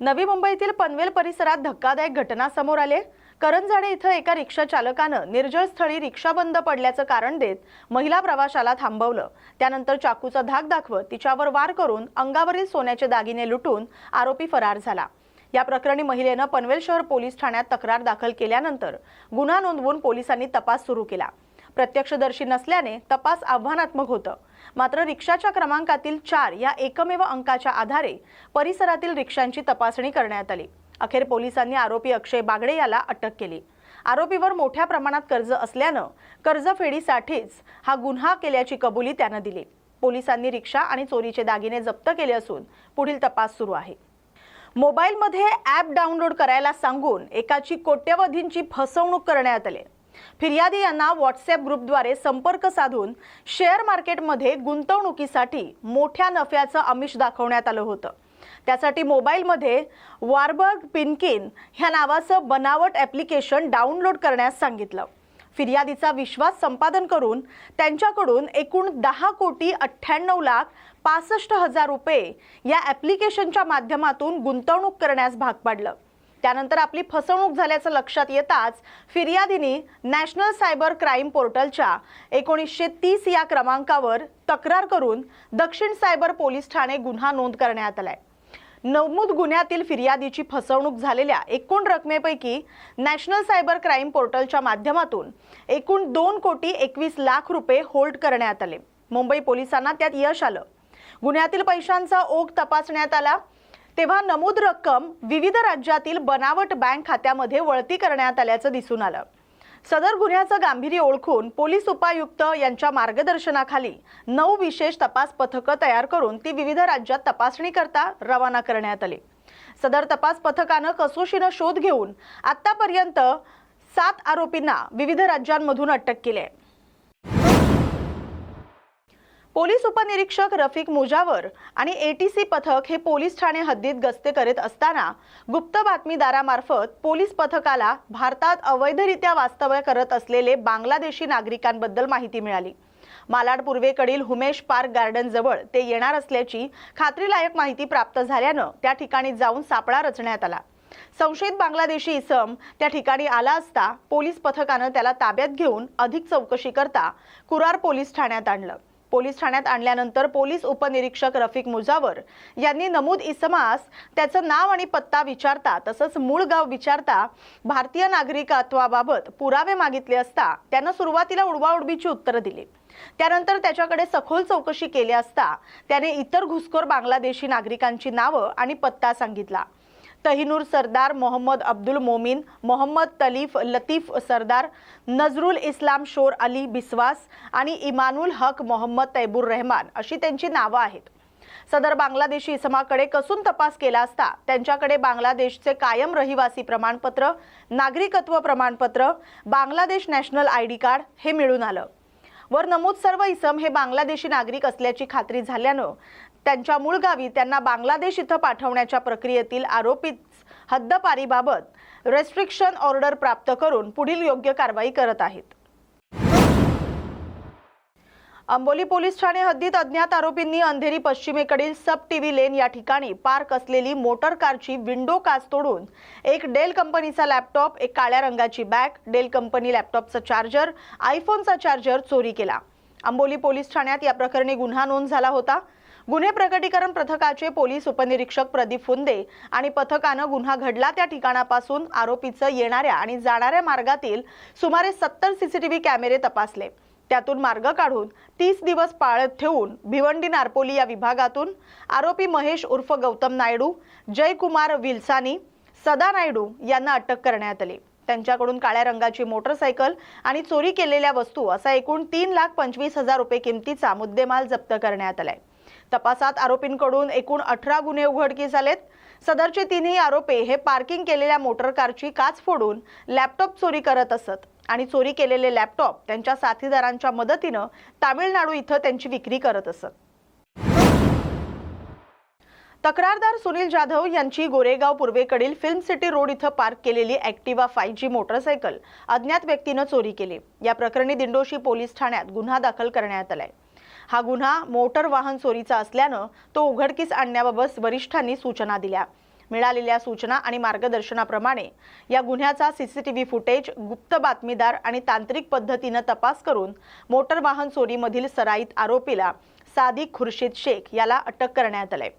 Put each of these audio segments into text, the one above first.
नवी मुंबईतील पनवेल परिसरात धक्कादायक घटना समोर आली। करंजाडे इथं एका रिक्षा चालकानं निर्जळ स्थळी रिक्षा बंद पडल्याचं कारण देत महिला प्रवाशाला थांबवलं। त्यानंतर चाकूचा धाक दाखवत तिच्यावर वार करून अंगावरील सोन्याचे दागिने लुटून आरोपी फरार झाला। या प्रकरणी महिलेनं पनवेल शहर पोलीस ठाण्यात तक्रार दाखल केल्यानंतर गुन्हा नोंदवून पोलिसांनी तपास सुरू केला। प्रत्यक्षदर्शी नसल्याने तपास आव्हानात्मक होतं। मात्र रिक्षाच्या क्रमांकातील 4 या एकमेव अंकाच्या आधारे परिसरातील रिक्षांची तपासणी करण्यात आली। अखेर पोलिसांनी आरोपी अक्षय बागडे याला अटक केली। आरोपीवर मोठ्या प्रमाणात कर्ज असल्यानं कर्जफेडीसाठीच हा गुन्हा केल्याची कबुली त्याने दिली। पोलिसांनी रिक्षा आणि चोरीचे दागिने जप्त केले असून पुढील तपास सुरू आहे। मोबाईलमध्ये ॲप डाउनलोड करायला सांगून एकाची कोट्यवधींची फसवणूक करण्यात आली। फिर्यादी यांना व्हॉट्सॲप ग्रुपद्वारे संपर्क साधून शेअर मार्केटमध्ये गुंतवणुकीसाठी मोठ्या नफ्याचं आमिष दाखवण्यात आलं होतं। त्यासाठी मोबाईलमध्ये वारबर्ग पिनकिन ह्या नावाचं बनावट ॲप्लिकेशन डाउनलोड करण्यास सांगितलं। फिर्यादीचा विश्वास संपादन करून त्यांच्याकडून एकूण 10,98,65,00,000 रुपये या ॲप्लिकेशनच्या माध्यमातून गुंतवणूक करण्यास भाग पाडलं। त्यानंतर आपली फसवणूक झाल्याचं लक्षात येताच फिर्यादीने नॅशनल सायबर क्राईम पोर्टलच्या 1930 या क्रमांकावर तक्रार करून दक्षिण सायबर पोलीस ठाणे गुन्हा नोंद करण्यात आलाय। नमूद गुन्ह्यातील फिर्यादीची फसवणूक झालेल्या एकूण रकमेपैकी नॅशनल सायबर क्राईम पोर्टलच्या माध्यमातून एकूण 2,21,00,000 रुपये होल्ड करण्यात आले। मुंबई पोलिसांना त्यात यश आलं। गुन्ह्यातील पैशांचा ओघ तपासण्यात आला तेव्हा नमूद रक्कम विविध राज्यातील बनावट बँक खात्यामध्ये वळती करण्यात आल्याचं दिसून आलं। सदर गुन्ह्याचं गांभीर्य ओळखून पोलीस उपायुक्त यांच्या मार्गदर्शनाखाली 9 विशेष तपास पथकं तयार करून ती विविध राज्यात तपासणी करता रवाना करण्यात आली। सदर तपास पथकानं कसोशीनं शोध घेऊन आतापर्यंत 7 आरोपींना विविध राज्यांमधून अटक केली आहे। पोलीस उपनिरीक्षक रफिक मुजावर आणि एटीसी पथक हे पोलीस ठाणे हद्दीत गस्त करीत असताना गुप्त बातमीदारामार्फत पोलीस पथकाला भारतात अवैधरित्या वास्तव्य करत असलेले बांगलादेशी नागरिकांबद्दल माहिती मिळाली। मालाड पूर्वेकडील हुमेश पार्क गार्डन जवळ ते येणार असल्याची खात्रीलायक माहिती प्राप्त झाल्यानं त्या ठिकाणी जाऊन सापळा रचण्यात आला। संशयित बांगलादेशी इसम त्या ठिकाणी आला असता पोलीस पथकानं त्याला ताब्यात घेऊन अधिक चौकशी करता कुरार पोलीस ठाण्यात आणलं। पोलीस ठाण्यात आणल्यानंतर पोलीस उपनिरीक्षक रफिक मुजावर यांनी नमूद इसमास त्याचं नाव आणि पत्ता विचारता तसंच मूळ गाव विचारता भारतीय नागरिकत्वाबाबत पुरावे मागितले असता त्यानं सुरुवातीला उडवाउडवीची उत्तरं दिली। त्यानंतर त्याच्याकडे सखोल चौकशी केली असता त्याने इतर घुसखोर बांगलादेशी नागरिकांची नावं आणि पत्ता सांगितला। तहिनूर सरदार, मोहम्मद अब्दुल मोमीन, मोहम्मद तलीफ लतीफ सरदार, नजरुल इस्लाम शोर अली बिस्वास आणि इमानुल हक मोहम्मद तैबुर रहमान अशी त्यांची नावं आहेत। सदर बांगलादेशी इसमाकडे कसून तपास केला असता त्यांच्याकडे बांगलादेशचे कायम रहिवासी प्रमाणपत्र, नागरिकत्व प्रमाणपत्र, बांगलादेश नॅशनल आयडी कार्ड हे मिळून आलं। वर नमूद सर्व इसम हे बांगलादेशी नागरिक असल्याची खात्री झाल्यानं त्यांच्या मूळ गावी त्यांना बांगलादेश इथं पाठवण्याच्या प्रक्रियेतील आरोपित हद्दपारीबाबत रेस्ट्रिक्शन ऑर्डर प्राप्त करून पुढील योग्य कारवाई करत आहेत। अंबोली पोलीस ठाणे हद्दीत अज्ञात आरोपींनी अंधेरी पश्चिमेकडील सब टीव्ही लेन या ठिकाणी पार्क असलेली मोटर कारची विंडो काच तोडून एक डेल कंपनीचा लॅपटॉप, एक काळ्या रंगाची बॅग, डेल कंपनी लॅपटॉपचा चार्जर, आयफोनचा चार्जर चोरी केला। अंबोली पोलीस ठाण्यात या प्रकरणी गुन्हा नोंद झाला होता। गुन्हे प्रकटीकरण पथकाचे पोलीस उपनिरीक्षक प्रदीप फुंदे आणि पथकानं गुन्हा घडला त्या ठिकाणापासून आरोपीचं येणाऱ्या आणि जाणाऱ्या मार्गातील सुमारे 70 सीसीटीव्ही कॅमेरे तपासले। त्यातून मार्ग काढून 30 दिवस पाळत ठेवून भिवंडी नारपोली या विभागातून आरोपी महेश उर्फ गौतम नायडू, जयकुमार विल्सानी, सदा नायडू यांना अटक करण्यात आली। त्यांच्याकडून काळ्या रंगाची मोटरसायकल आणि चोरी केलेल्या वस्तू असा एकूण 3,25,000 रुपये किमतीचा मुद्देमाल जप्त करण्यात आलाय। तपासात आरोपींकडून एकूण 18 गुन्हे उघडकीस आलेत। सदरचे 3ही आरोपी हे पार्किंग केलेल्या मोटर कारची काच फोडून लॅपटॉप चोरी करत असत आणि चोरी केलेले लॅपटॉप त्यांच्या साथीदारांच्या मदतीनं तामिळनाडू इथं त्यांची विक्री करत असत। तक्रारदार सुनील जाधव यांची गोरेगाव पूर्वेकडील फिल्म सिटी रोड इथं पार्क केलेली ॲक्टिवा 5G मोटरसायकल अज्ञात व्यक्तीनं चोरी केली। या प्रकरणी दिंडोशी पोलीस ठाण्यात गुन्हा दाखल करण्यात आलाय। हा गुन्हा मोटर वाहन चोरीचा असल्यानं तो उघडकीस आणण्याबाबत वरिष्ठांनी सूचना दिल्या। मिळालेल्या सूचना आणि मार्गदर्शनाप्रमाणे या गुन्ह्याचा सीसीटीव्ही फुटेज, गुप्त बातमीदार आणि तांत्रिक पद्धतीने तपास करून मोटर वाहन चोरीमधील सराईत आरोपीला सादिक खुर्शीद शेख याला अटक करण्यात आली।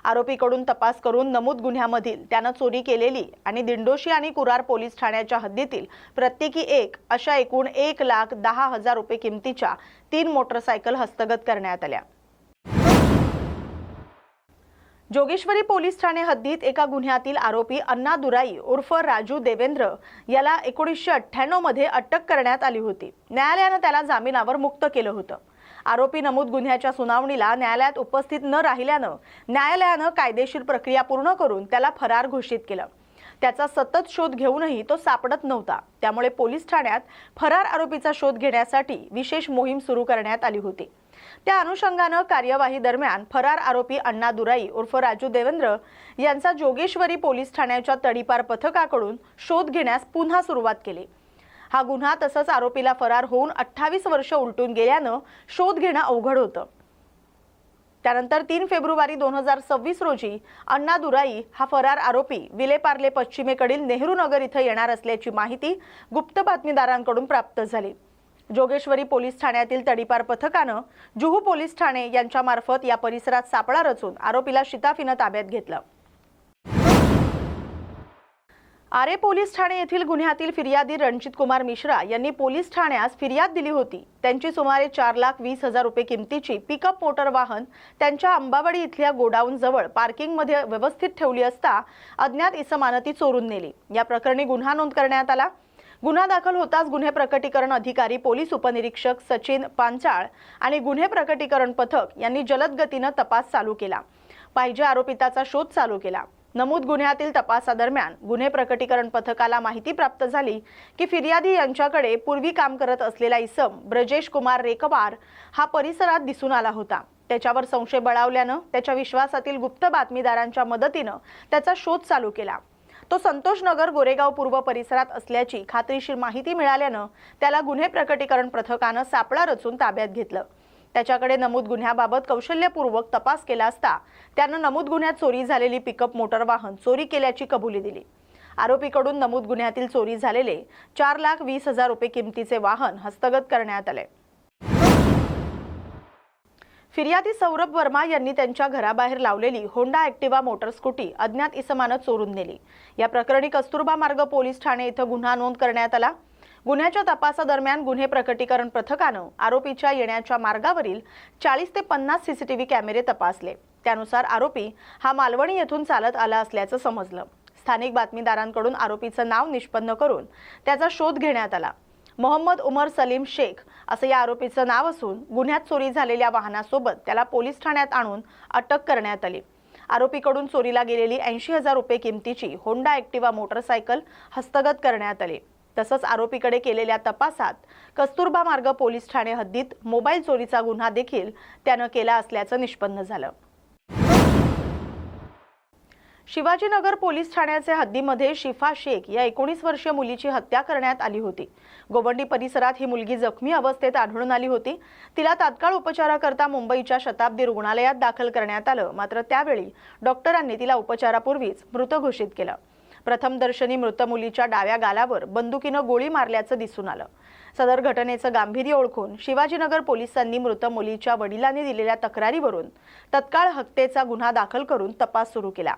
आरोपीकडून तपास करून नमूद गुन्ह्यामधील त्यानं चोरी केलेली आणि दिंडोशी आणि कुरार पोलीस ठाण्याच्या हद्दीतील प्रत्येकी एक अशा एकूण 1,10,000 रुपये किमतीच्या 3 मोटरसायकल हस्तगत करण्यात आल्या। जोगेश्वरी पोलीस ठाणे हद्दीत एका गुन्ह्यातील आरोपी अन्ना दुराई उर्फ राजू देवेंद्र याला 1998 मध्ये अटक करण्यात आली होती। न्यायालयाने त्याला जामिनावर मुक्त केलं होतं। आरोपी नमूद गुन्ह्याच्या सुनावणीला न्यायालयात उपस्थित न राहिल्यानं न्यायालयाने कायदेशीर प्रक्रिया पूर्ण करून त्याला फरार घोषित केलं। त्याचा सतत शोध घेऊनही तो सापडत नव्हता। त्यामुळे पोलीस ठाण्यात फरार आरोपीचा शोध घेण्यासाठी विशेष मोहीम सुरू करण्यात आली होती। त्या अनुषंगाने कार्यवाही दरम्यान फरार आरोपी अन्ना दुराई उर्फ राजू देवेंद्र यांचा जोगेश्वरी पोलीस ठाण्याच्या तडीपार पथकाकडून शोध घेण्यास पुन्हा सुरुवात केली। हा गुन्हा तसंच आरोपीला फरार होऊन 28 वर्ष उलटून गेल्यानं शोध घेणं अवघड होतं। त्यानंतर 3 फेब्रुवारी 2026 रोजी अन्ना दुराई हा फरार आरोपी विलेपार्ले पश्चिमेकडील नेहरू नगर इथं येणार असल्याची माहिती गुप्त बातमीदारांकडून प्राप्त झाली। जोगेश्वरी पोलीस ठाण्यातील तडीपार पथकानं जुहू पोलीस ठाणे यांच्या मार्फत या परिसरात सापळा रचून आरोपीला शिताफीनं ताब्यात घेतलं। आरे पोलीस ठाणे येथील गुन्ह्यातील फिर्यादी रणजित कुमार मिश्रा यांनी पोलीस ठाण्यास फिर्याद दिली होती। त्यांची सुमारे 4,20,000 रुपये किमतीची पिकअप मोटर वाहन त्यांच्या अंबावडी इथल्या गोडाऊन जवळ पार्किंग मध्ये व्यवस्थित ठेवली असता अज्ञात इसमाने ती चोरून नेली। या प्रकरणी गुन्हा नोंद करण्यात आला। गुन्हा दाखल होताच गुन्हे प्रकटीकरण अधिकारी पोलीस उपनिरीक्षक सचिन पांचाळ आणि गुन्हे प्रकटीकरण पथक यांनी जलद गतीने तपास चालू केला। पाहिजे आरोपिताचा शोध चालू केला। नमूद गुन्ह्यातील तपासादरम्यान गुन्हे प्रकटीकरण पथकाला माहिती प्राप्त झाली की फिर्यादी यांच्याकडे पूर्वी काम करत असलेला इसम ब्रजेश कुमार रेकवार हा परिसरात दिसून आला होता। त्याच्यावर संशय बळावल्यानं त्याच्या विश्वासातील गुप्त बातमीदारांच्या मदतीनं त्याचा शोध चालू केला। तो संतोष नगर गोरेगाव पूर्व परिसरात असल्याची खात्रीशीर माहिती मिळाल्यानं त्याला गुन्हे प्रकटीकरण पथकानं सापळा रचून ताब्यात घेतलं। त्याच्याकडे नमूद गुन्ह्याबाबत कौशल्यपूर्वक तपास केला असता त्यानं नमूद गुन्ह्यात चोरी झालेली पिकअप मोटर वाहन चोरी केल्याची कबुली दिली। आरोपीकडून नमूद गुन्ह्यातील चोरी झालेले 4,20,000 रुपये किमतीचे वाहन हस्तगत करण्यात आले। फिर्यादी सौरभ वर्मा यांनी त्यांच्या घराबाहेर लावलेली होंडा ॲक्टिवा मोटर स्कूटी अज्ञात इसमाने चोरून नेली। या प्रकरणी कस्तुरबा मार्ग पोलीस ठाणे येथे गुन्हा नोंद करण्यात आला। गुन्ह्याच्या तपासादरम्यान गुन्हे प्रकटीकरण पथकानं आरोपीच्या येण्याच्या मार्गावरील 40 ते 50 सीसीटीव्ही कॅमेरे तपासले। त्यानुसार आरोपी हा मालवणी येथून चालत आला असल्याचं समजलं। स्थानिक बातमीदारांकडून आरोपीचं नाव निष्पन्न करून त्याचा शोध घेण्यात आला। मोहम्मद उमर सलीम शेख असं या आरोपीचं नाव असून गुन्ह्यात चोरी झालेल्या वाहनासोबत त्याला पोलीस ठाण्यात आणून अटक करण्यात आली। आरोपीकडून चोरीला गेलेली 80,000 रुपये किमतीची होंडा ॲक्टिवा मोटरसायकल हस्तगत करण्यात आली। तसंच आरोपीकडे केलेल्या तपासात कस्तुरबा मार्ग पोलीस ठाणे हद्दीत मोबाईल चोरीचा गुन्हा देखील त्यानं केला असल्याचं निष्पन्न झालं। शिवाजीनगर पोलीस ठाण्याचे हद्दीमध्ये शिफा शेख या 19 वर्षीय मुलीची हत्या करण्यात आली होती। गोवंडी परिसरात ही मुलगी जखमी अवस्थेत आढळून आली होती। तिला तात्काळ उपचाराकरता मुंबईच्या शताब्दी रुग्णालयात दाखल करण्यात आलं, मात्र त्यावेळी डॉक्टरांनी तिला उपचारापूर्वीच मृत घोषित केलं। प्रथम दर्शनी मृत मुलीच्या डाव्या गालावर बंदुकीनं गोळी मारल्याचं दिसून आलं। सदर घटनेचं गांभीर्य ओळखून शिवाजीनगर पोलिसांनी मृत मुलीच्या वडिलांनी दिलेल्या तक्रारीवरून तत्काळ हत्येचा गुन्हा दाखल करून तपास सुरू केला।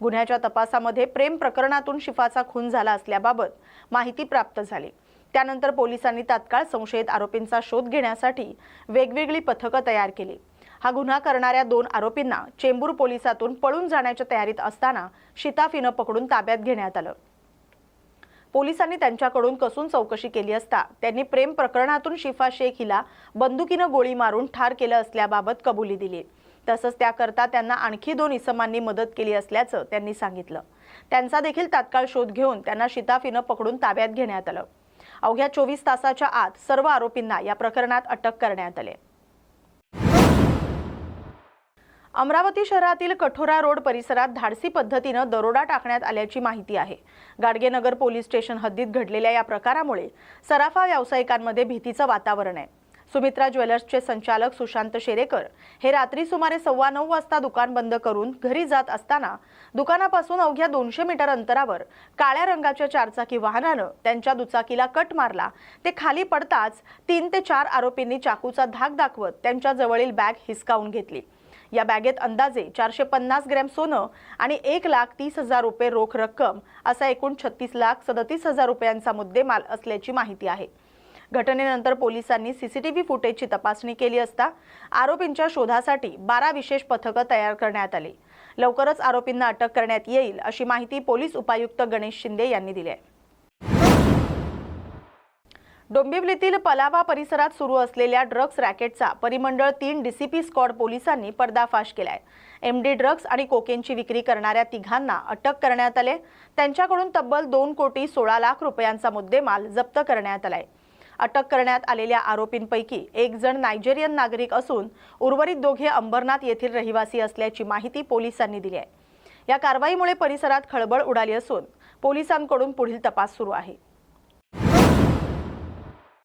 गुन्ह्याच्या तपासामध्ये प्रेम प्रकरणातून शिफाचा खून झाला असल्याबाबत माहिती प्राप्त झाली। त्यानंतर पोलिसांनी तात्काळ संशयित आरोपींचा शोध घेण्यासाठी वेगवेगळी पथकं तयार केली। हा गुन्हा करणाऱ्या 2 आरोपींना चेंबूर पोलिसातून पळून जाण्याच्या तयारीत असताना शिताफीनं पकडून ताब्यात घेण्यात आलं। पोलिसांनी त्यांच्याकडून कसून चौकशी केली असता त्यांनी प्रेम प्रकरणातून शिफा शेख हिला बंदुकीनं गोळी मारून ठार केलं असल्याबाबत कबुली दिली। तसंच त्याकरता त्यांना आणखी 2 इसमांनी मदत केली असल्याचं त्यांनी सांगितलं। त्यांचा देखील तात्काळ शोध घेऊन त्यांना शिताफीनं पकडून ताब्यात घेण्यात आलं। अवघ्या 24 तासाच्या आत सर्व आरोपींना या प्रकरणात अटक करण्यात आली। अमरावती शहरातील कठोरा रोड परिसरात धाडसी पद्धतीने दरोडा टाकण्यात आल्याची माहिती आहे। गाडगेनगर पोलीस स्टेशन हद्दीत घडलेल्या या प्रकारामुळे सराफा व्यावसायिकांमध्ये भीतीचं वातावरण आहे। सुमित्रा ज्वेलर्सचे संचालक सुशांत शेरेकर हे रात्री सुमारे 9:15 वाजता दुकान बंद करून घरी जात असताना दुकानापासून अवघ्या 200 मीटर अंतरावर काळ्या रंगाच्या चारचाकी वाहनानं त्यांच्या दुचाकीला कट मारला। ते खाली पडताच 3 ते 4 आरोपींनी चाकूचा धाक दाखवत त्यांच्या जवळील बॅग हिसकावून घेतली। या बॅगेत अंदाजे 450 ग्रॅम सोनं आणि 1,30,000 रुपये रोख रक्कम असा एकूण 36,37,000 रुपयांचा मुद्देमाल असल्याची माहिती आहे। घटनेनंतर पोलिसांनी सीसीटीव्ही फुटेजची तपासणी केली असता आरोपींच्या शोधासाठी 12 विशेष पथकं तयार करण्यात आली। लवकरच आरोपींना अटक करण्यात येईल अशी माहिती पोलीस उपायुक्त गणेश शिंदे यांनी दिली आहे। डोंबिवलीतील पलावा परिसरात सुरू असलेल्या ड्रग्ज रॅकेटचा परिमंडळ 3 डीसीपी स्क्वॉड पोलिसांनी पर्दाफाश केलाय। एमडी ड्रग्ज आणि कोकेनची विक्री करणाऱ्या तिघांना अटक करण्यात आले। त्यांच्याकडून तब्बल 2 कोटी 16 लाख रुपयांचा मुद्देमाल जप्त करण्यात आलाय। अटक करण्यात आलेल्या आरोपींपैकी एक जण नायजेरियन नागरिक असून उर्वरित दोघे अंबरनाथ येथील रहिवासी असल्याची माहिती पोलिसांनी दिली आहे। या कारवाईमुळे परिसरात खळबळ उडाली असून पोलिसांकडून पुढील तपास सुरू आहे।